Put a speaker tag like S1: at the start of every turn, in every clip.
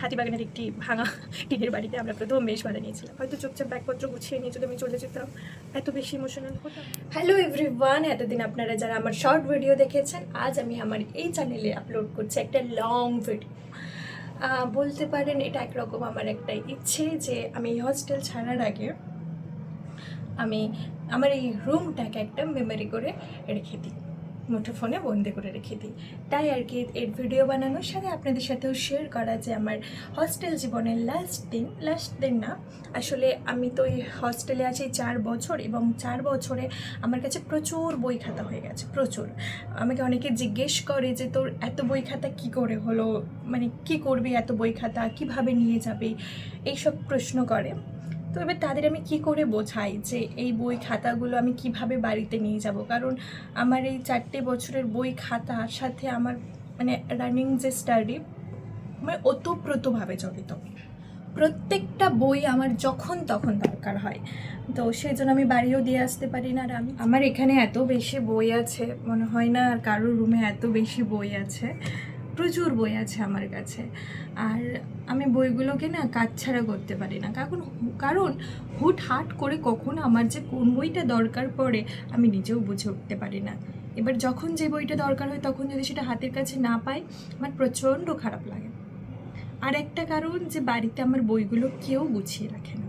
S1: হাতিবাগানের একটি ভাঙা টিনের বাড়িতে আমরা প্রথম মেশ বাঁধা নিয়েছিলাম। হয়তো চুপচাপ ব্যাগপত্র গুছিয়ে নিয়ে যদি আমি চলে যেতাম, এত বেশি ইমোশনাল হতাম। হ্যালো এভরিওয়ান, এতদিন আপনারা যারা আমার শর্ট ভিডিও দেখেছেন, আজ আমি আমার এই চ্যানেলে আপলোড করছি একটা লং ভিডিও। বলতে পারেন এটা একরকম আমার একটা ইচ্ছে যে আমি হস্টেল ছাড়ার আগে আমি আমার এই রুমটাকে একটা মেমোরি করে রেখে দিই, মুঠোফোনে বন্দি করে রেখে দিই। তাই আর কি এর ভিডিও বানানোর সাথে আপনাদের সাথেও শেয়ার করা যে আমার হস্টেল জীবনের লাস্ট দিন না, আসলে আমি তো এই হস্টেলে আছি 4 বছর এবং 4 বছরে আমার কাছে প্রচুর বই খাতা হয়ে গেছে, প্রচুর। আমাকে অনেকে জিজ্ঞেস করে যে তোর এত বই খাতা কী করে হলো, মানে কী করবি এত বই খাতা, কীভাবে নিয়ে যাবি, এইসব প্রশ্ন করে। তো এবার তাদের আমি কি করে বোঝাই যে এই বই খাতাগুলো আমি কিভাবে বাড়িতে নিয়ে যাব, কারণ আমার এই 4টে বছরের বই খাতার সাথে আমার মানে রানিং যে স্টাডি মানে ওতপ্রোতভাবে জড়িত। প্রত্যেকটা বই আমার যখন তখন দরকার হয়, তো সেই জন্য আমি বাড়িও দিয়ে আসতে পারি না। আর আমার এখানে এত বেশি বই আছে, মনে হয় না আর কারোর রুমে এত বেশি বই আছে, প্রচুর বই আছে আমার কাছে। আর আমি বইগুলোকে না কাটছাড়া করতে পারি না, কারণ হুটহাট করে কখন আমার যে কোন বইটা দরকার পড়ে আমি নিজেও বুঝে উঠতে পারি না। এবার যখন যে বইটা দরকার হয় তখন যদি সেটা হাতের কাছে না পাই, আমার প্রচণ্ড খারাপ লাগে। আর একটা কারণ যে বাড়িতে আমার বইগুলো কেউ গুছিয়ে রাখে না,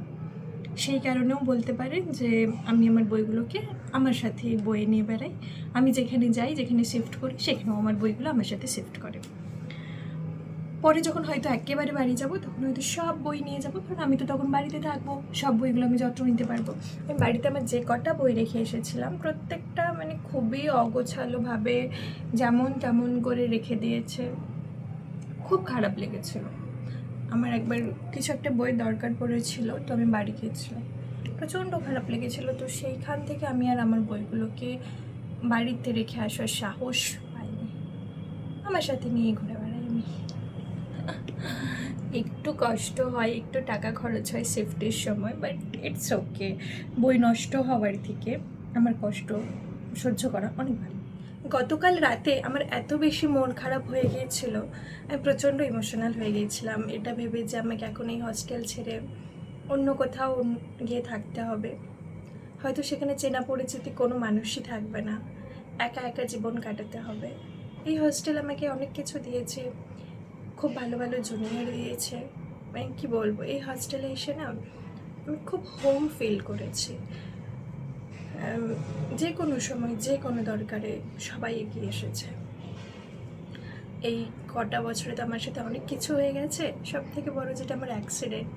S1: সেই কারণেও বলতে পারেন যে আমি আমার বইগুলোকে আমার সাথে বয়ে নিয়ে বেড়াই। আমি যেখানে যাই, যেখানে শিফট করি, সেখানেও আমার বইগুলো আমার সাথে শিফট করে। পরে যখন হয়তো একেবারে বাড়ি যাব তখন হয়তো সব বই নিয়ে যাব, কারণ আমি তো তখন বাড়িতে থাকবো, সব বইগুলো আমি যত্ন নিতে পারবো। আমি বাড়িতে আমার যে কটা বই রেখে এসেছিলাম প্রত্যেকটা মানে খুবই অগোছালোভাবে যেমন তেমন করে রেখে দিয়েছে, খুব খারাপ লেগেছিল। আমার একবার কিছু একটা বই দরকার পড়েছিল, তো আমি বাড়ি গিয়েছিলাম, প্রচণ্ড খারাপ লেগেছিল। তো সেইখান থেকে আমি আর আমার বইগুলোকে বাড়িতে রেখে আসার সাহস পাইনি, আমার সাথে নিয়ে ঘুরে বেড়াই আমি। একটু কষ্ট হয়, একটু টাকা খরচ হয় শিফটের সময়, বাট ইটস ওকে। বই নষ্ট হওয়ার থেকে আমার কষ্ট সহ্য করা অনেক ভালো। গতকাল রাতে আমার এত বেশি মন খারাপ হয়ে গিয়েছিল, আমি প্রচণ্ড ইমোশনাল হয়ে গিয়েছিলাম এটা ভেবে যে আমাকে এখন এই হস্টেল ছেড়ে অন্য কোথাও গিয়ে থাকতে হবে। হয়তো সেখানে চেনা পরিচিতি কোনো মানুষই থাকবে না, একা একা জীবন কাটাতে হবে। এই হস্টেল আমাকে অনেক কিছু দিয়েছে, খুব ভালো ভালো জুনিয়র দিয়েছে, মানে কী বলবো, এই হস্টেলে এসে না আমি খুব হোম ফিল করেছি। যে কোনো সময় যে কোনো দরকারে সবাই এগিয়ে এসেছে। এই কটা বছরে তো আমার সাথে অনেক কিছু হয়ে গেছে, সব থেকে বড় যেটা আমার অ্যাক্সিডেন্ট।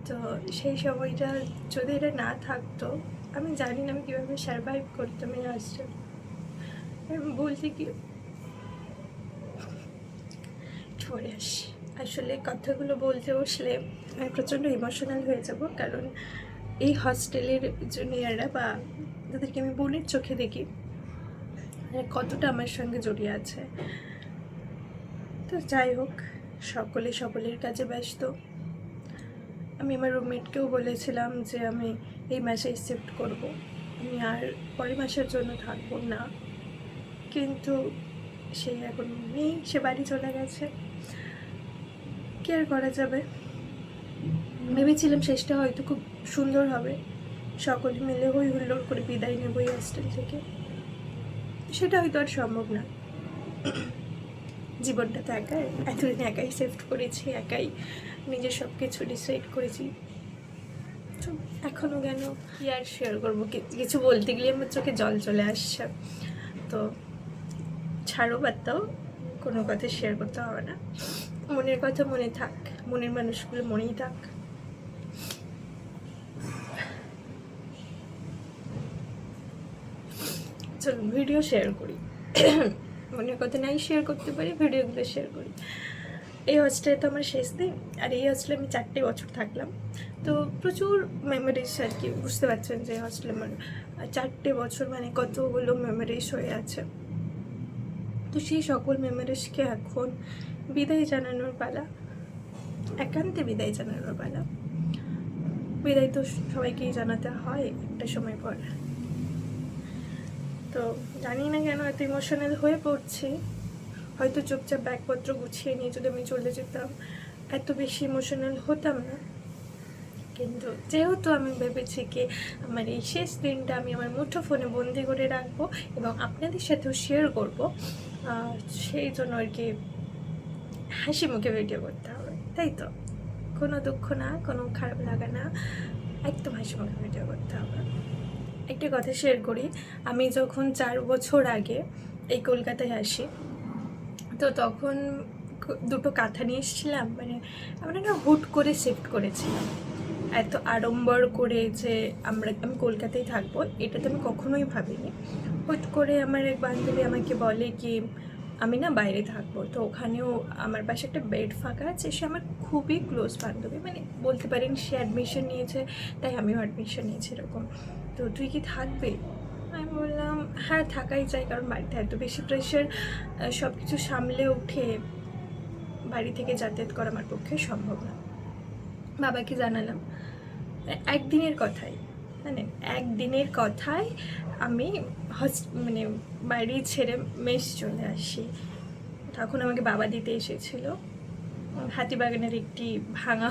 S1: তো সেই সময়টা যদি এটা না থাকতো আমি জানি না আমি কীভাবে সারভাইভ করতাম এই হস্টেল। আমি বলছি কি পরে আসি, আসলে কথাগুলো বলতে বসলে আমি প্রচণ্ড ইমোশনাল হয়ে যাব, কারণ এই হস্টেলের জুনিয়ররা বা যাদেরকে আমি বোনের চোখে দেখি কতটা আমার সঙ্গে জড়িয়ে আছে। তো যাই হোক, সকলের কাজে ব্যস্ত। আমি আমার রুমমেটকেও বলেছিলাম যে আমি এই মাসেই শিফট করব, আমি আর পরের মাসের জন্য থাকবো না, কিন্তু সে এখন নেই, সে বাড়ি চলে গেছে। কি আর করা যাবে, ভেবেছিলাম শেষটা হয়তো খুব সুন্দর হবে, সকলে মিলে হই হুল্লোড় করে বিদায় নেব এই হস্টেল থেকে। সেটা হয়তো আর সম্ভব না, জীবনটা তো একাই, এতদিন একাই শিফট করেছি, একাই নিজের সব কিছু ডিসাইড করেছি। তো এখনও কেন কি আর শেয়ার করবো, কিছু বলতে গেলে আমার চোখে জল চলে আসছে। তো ছাড়ো, বাদ দাও, কোনো কথা শেয়ার করতে হবে না, মনের কথা মনে থাক, মনের মানুষগুলো মনেই থাক। চলো ভিডিও শেয়ার করি, মনের কথা নাই শেয়ার করতে পারি, ভিডিওগুলো শেয়ার করি। এই হস্টেলে তো আমার শেষ দিন, আর এই হস্টেলে আমি 4টে বছর থাকলাম, তো প্রচুর মেমোরিজ আর কি, বুঝতে পারছেন যে হস্টেলে আমার 4টে বছর মানে কতগুলো মেমোরিজ হয়ে আছে। তো সেই সকল মেমোরিজকে এখন বিদায় জানানোর পালা, একান্তে বিদায় জানানোর পালা। বিদায় তো সবাইকেই জানাতে হয় একটা সময় পর। তো জানি না কেন এত ইমোশনাল হয়ে পড়ছি, হয়তো চুপচাপ ব্যাগপত্র গুছিয়ে নিয়ে যদি আমি চলে যেতাম, এত বেশি ইমোশনাল হতাম না, কিন্তু যেহেতু আমি ভেবেছি কি আমার এই শেষ দিনটা আমি আমার মুঠো ফোনে বন্দি করে রাখবো এবং আপনাদের সাথেও শেয়ার করবো, সেই জন্য আর কি হাসি মুখে ভিডিও করতে হবে, তাই তো? কোনো দুঃখ না, কোনো খারাপ লাগা না, একদম হাসি মুখে ভিডিও করতে হবে। একটা কথা শেয়ার করি, আমি যখন 4 বছর আগে এই কলকাতায় আসি, তো তখন দুটো কাঁথা নিয়ে এসেছিলাম। মানে আমরা না হুট করে শিফট করেছিলাম, এত আড়ম্বর করে যে আমি কলকাতায় থাকবো এটা তো আমি কখনোই ভাবিনি। হুট করে আমার এক বান্ধবী আমাকে বলে কি আমি না বাইরে থাকবো, তো ওখানেও আমার পাশে একটা বেড ফাঁকা আছে, সে আমার খুবই ক্লোজ বান্ধবী, মানে বলতে পারেন সে অ্যাডমিশন নিয়েছে তাই আমিও অ্যাডমিশন নিয়েছি এরকম। তো তুই কি থাকবে? আমি বললাম হ্যাঁ থাকাই চাই, কারণ বাড়িতে এত বেশি প্রেশার, সব কিছু সামলে উঠে বাড়ি থেকে যাতায়াত করা আমার পক্ষে সম্ভব না। বাবাকে জানালাম, একদিনের কথাই, মানে একদিনের কথায় আমি মানে বাড়ি ছেড়ে মেস চলে আসি। তখন আমাকে বাবা দিতে এসেছিল হাতিবাগানের একটি ভাঙা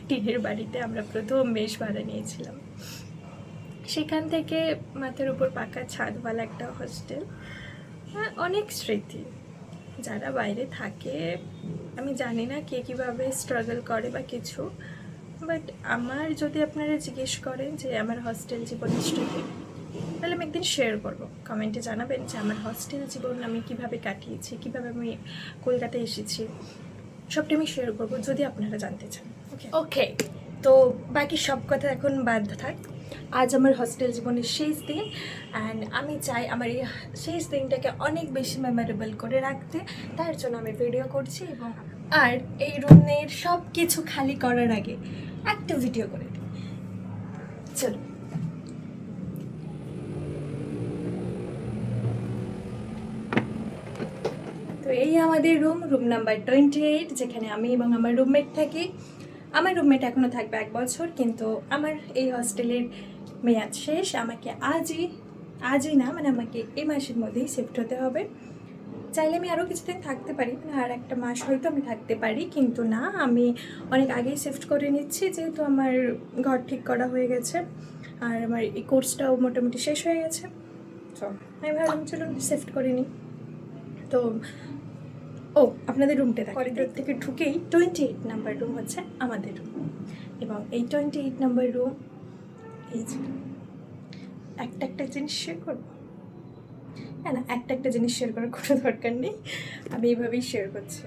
S1: টিনের বাড়িতে আমরা প্রথম মেস ভাড়া নিয়েছিলাম। সেখান থেকে মাথার উপর পাকা ছাদওয়ালা একটা হস্টেল, অনেক স্মৃতি। যারা বাইরে থাকে আমি জানি না কে কীভাবে স্ট্রাগল করে বা কিছু, বাট আমার যদি আপনারা জিজ্ঞেস করেন যে আমার হস্টেল জীবনের স্মৃতি, তাহলে আমি একদিন শেয়ার করবো। কমেন্টে জানাবেন যে আমার হস্টেল জীবন আমি কিভাবে কাটিয়েছি, কিভাবে আমি কলকাতায় এসেছি, সবটা আমি শেয়ার করবো যদি আপনারা জানতে চান। ওকে, তো বাকি সব কথা এখন বাদ থাক। আজ আমার হস্টেল জীবনের শেষ দিন, অ্যান্ড আমি চাই আমার এই শেষ দিনটাকে অনেক বেশি মেমোরেবল করে রাখতে, তার জন্য আমি ভিডিও করছি। এবং আর এই রুমের সব কিছু খালি করার আগে একটা ভিডিও করে দিই, চলো। তো এই আমাদের রুম নাম্বার 28, যেখানে আমি এবং আমার রুমমেট থাকি। আমার রুমমেট এখনও থাকবে 1 বছর, কিন্তু আমার এই হস্টেলের মেয়াদ শেষ। আমাকে আজই না, মানে আমাকে এই মাসের মধ্যেই শিফট হতে হবে। চাইলে আমি আরও কিছুদিন থাকতে পারি, মানে আর 1 মাস হয়তো আমি থাকতে পারি, কিন্তু না, আমি অনেক আগেই শিফট করে নিচ্ছি, যেহেতু আমার ঘর ঠিক করা হয়ে গেছে আর আমার এই কোর্সটাও মোটামুটি শেষ হয়ে গেছে। তো আমি ভাবলাম চলুন শিফট করে নিই। তো আপনাদের রুমটা করিডোর থেকে ঢুকেই 28 নাম্বার রুম হচ্ছে আমাদের রুম, এবং এই 28 নাম্বার রুম এই যে একটা জিনিস শেয়ার করবো। হ্যাঁ না, একটা জিনিস শেয়ার করার কোনো দরকার নেই, আমি এইভাবেই শেয়ার করছি।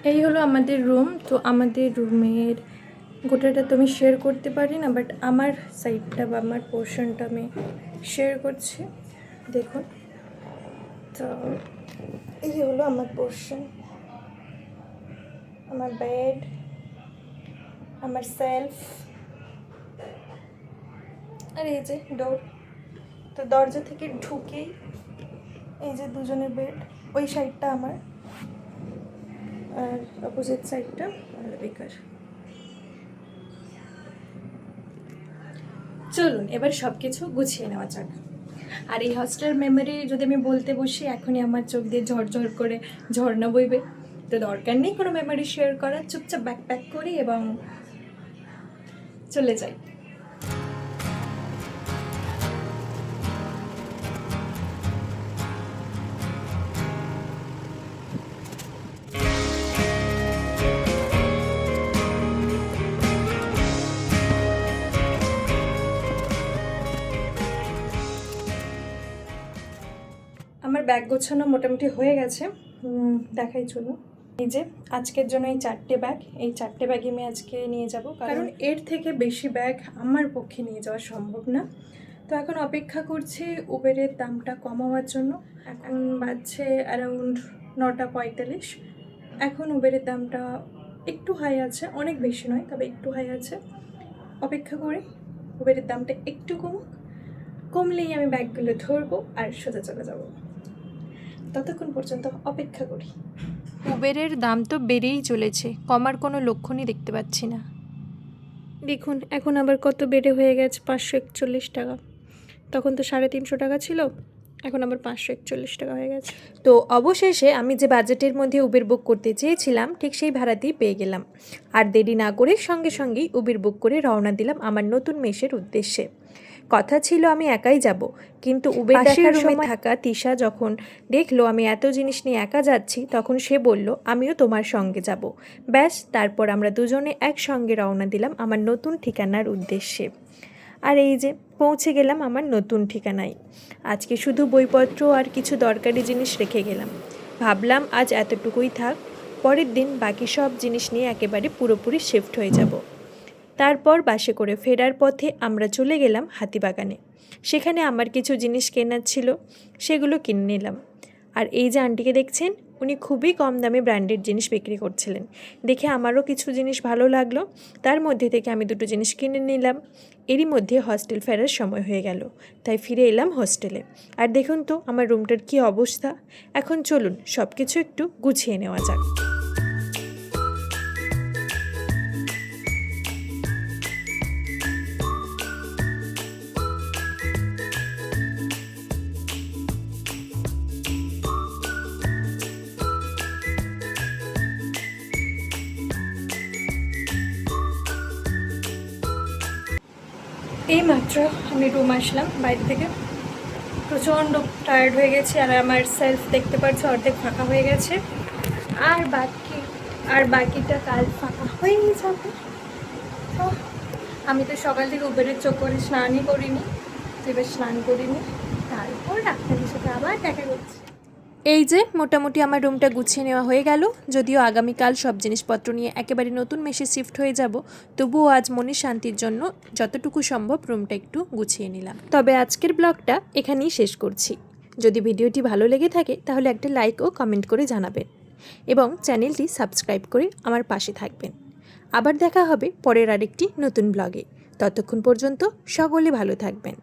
S1: এই হলো আমাদের রুম। তো আমাদের রুমের গোটাটা তো আমি শেয়ার করতে পারি না, বাট আমার সাইডটা বা আমার পোর্শনটা আমি শেয়ার করছি, দেখুন। তো এই হলো আমার পোর্শন, আমার বেড, আমার সেলফ, আর এই যে ডোর। তো দরজা থেকে ঢুকেই এই যে দুজনের বেড, ওই সাইডটা আমার আর অপোজিট সাইডটা বেকার। চলুন এবার সব কিছু গুছিয়ে নেওয়া যাক। আর এই হস্টেল মেমোরি যদি আমি বলতে বসি, এখনই আমার চোখ দিয়ে ঝরঝর করে ঝর্ণা বইবে। তো দরকার নেই কোনো মেমোরি শেয়ার করার, চুপচাপ ব্যাগ প্যাক করি এবং চলে যাই। আমার ব্যাগ গোছানো মোটামুটি হয়ে গেছে, দেখাই চলো। এই যে আজকের জন্য এই 4টে ব্যাগ, এই 4টে ব্যাগই আমি আজকে নিয়ে যাব, কারণ এর থেকে বেশি ব্যাগ আমার পক্ষে নিয়ে যাওয়া সম্ভব না। তো এখন অপেক্ষা করছি উবেরের দামটা কম হওয়ার জন্য। এখন বাজছে অ্যারাউন্ড 9:45। এখন উবেরের দামটা একটু হাই আছে, অনেক বেশি নয়, তবে একটু হাই আছে। অপেক্ষা করি উবেরের দামটা একটু কমলেই আমি ব্যাগগুলো ধরবো আর সোজা চলে যাব। ততক্ষণ পর্যন্ত অপেক্ষা করি।
S2: উবেরের দাম তো বেড়েই চলেছে, কমার কোনো লক্ষণই দেখতে পাচ্ছি না।
S1: দেখুন এখন আবার কত বেড়ে হয়ে গেছে, 541 টাকা। তখন তো 350 টাকা ছিল, এখন আবার 541 টাকা হয়ে গেছে।
S2: তো অবশেষে আমি যে বাজেটের মধ্যে উবের বুক করতে চেয়েছিলাম ঠিক সেই ভাড়াতেই পেয়ে গেলাম। আর দেরি না করে সঙ্গে সঙ্গেই উবের বুক করে রওনা দিলাম আমার নতুন মেসের উদ্দেশ্যে। কথা ছিল আমি একাই যাব, কিন্তু উবের দেখার সময় থাকা তিশা যখন দেখলো আমি এত জিনিস নিয়ে একা যাচ্ছি তখন সে বলল আমিও তোমার সঙ্গে যাব। ব্যাস, তারপর আমরা দুজনে একসঙ্গে রওনা দিলাম আমার নতুন ঠিকানার উদ্দেশ্যে। আর এই যে পৌঁছে গেলাম আমার নতুন ঠিকানায়। আজকে শুধু বইপত্র আর কিছু দরকারি জিনিস রেখে গেলাম। ভাবলাম আজ এতটুকুই থাক, পরের দিন বাকি সব জিনিস নিয়ে একেবারে পুরোপুরি শিফট হয়ে যাব। তারপর বাসে করে ফেরার পথে আমরা চলে গেলাম হাতিবাগানে। সেখানে আমার কিছু জিনিস কেনার ছিল, সেগুলো কিনে নিলাম। আর এই যে আন্টিকে দেখছেন, উনি খুবই কম দামে ব্র্যান্ডেড জিনিস বিক্রি করছিলেন। দেখে আমারও কিছু জিনিস ভালো লাগলো, তার মধ্যে থেকে আমি দুটো জিনিস কিনে নিলাম। এরই মধ্যে হস্টেল ফেরার সময় হয়ে গেল, তাই ফিরে এলাম হোস্টেলে। আর দেখুন তো আমার রুমটার কী অবস্থা। এখন চলুন সব কিছু একটু গুছিয়ে নেওয়া যাক।
S1: এই মাত্র আমি রুম আসলাম বাইরে থেকে, প্রচণ্ড টায়ার্ড হয়ে গেছি। আর আমার সেলফ দেখতে পাচ্ছি অর্ধেক ফাঁকা হয়ে গেছে, আর বাকিটা কাল ফাঁকা হয়েই যাবে। তো আমি তো সকাল থেকে উবেরের চোখ করে স্নানই করিনি, তো এবার স্নান করিনি, তারপর আপনাদের সাথে আবার দেখা করছি।
S2: এই যে মোটামুটি আমার রুমটা গুছিয়ে নেওয়া হয়ে গেল। যদিও আগামীকাল সব জিনিসপত্র নিয়ে একেবারে নতুন মেসে শিফট হয়ে যাব, তবুও আজ মনের শান্তির জন্য যতটুকু সম্ভব রুমটা একটু গুছিয়ে নিলাম। তবে আজকের ব্লগটা এখানেই শেষ করছি। যদি ভিডিওটি ভালো লেগে থাকে তাহলে একটা লাইক ও কমেন্ট করে জানাবেন এবং চ্যানেলটি সাবস্ক্রাইব করে আমার পাশে থাকবেন। আবার দেখা হবে পরের আরেকটি নতুন ব্লগে। ততক্ষণ পর্যন্ত সকলে ভালো থাকবেন।